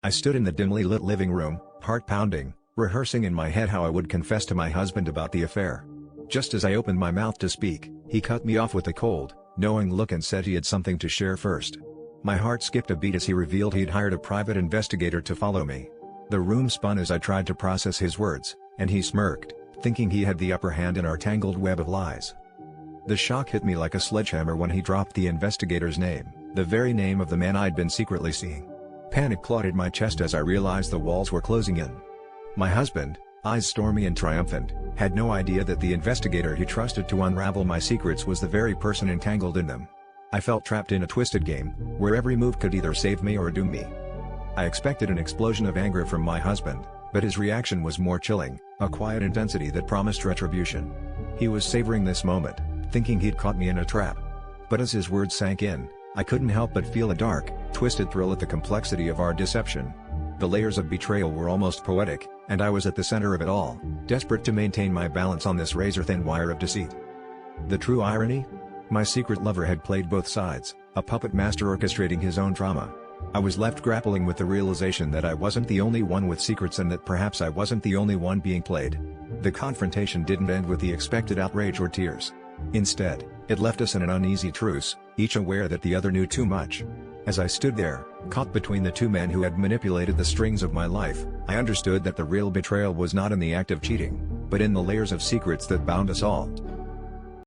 I stood in the dimly lit living room, heart pounding, rehearsing in my head how I would confess to my husband about the affair. Just as I opened my mouth to speak, he cut me off with a cold, knowing look and said he had something to share first. My heart skipped a beat as he revealed he'd hired a private investigator to follow me. The room spun as I tried to process his words, and he smirked, thinking he had the upper hand in our tangled web of lies. The shock hit me like a sledgehammer when he dropped the investigator's name, the very name of the man I'd been secretly seeing. Panic clawed at my chest as I realized the walls were closing in. My husband, eyes stormy and triumphant, had no idea that the investigator he trusted to unravel my secrets was the very person entangled in them. I felt trapped in a twisted game, where every move could either save me or doom me. I expected an explosion of anger from my husband, but his reaction was more chilling, a quiet intensity that promised retribution. He was savoring this moment, thinking he'd caught me in a trap. But as his words sank in, I couldn't help but feel a dark, twisted thrill at the complexity of our deception. The layers of betrayal were almost poetic, and I was at the center of it all, desperate to maintain my balance on this razor-thin wire of deceit. The true irony? My secret lover had played both sides, a puppet master orchestrating his own drama. I was left grappling with the realization that I wasn't the only one with secrets and that perhaps I wasn't the only one being played. The confrontation didn't end with the expected outrage or tears. Instead, it left us in an uneasy truce, each aware that the other knew too much. As I stood there, caught between the two men who had manipulated the strings of my life, I understood that the real betrayal was not in the act of cheating, but in the layers of secrets that bound us all.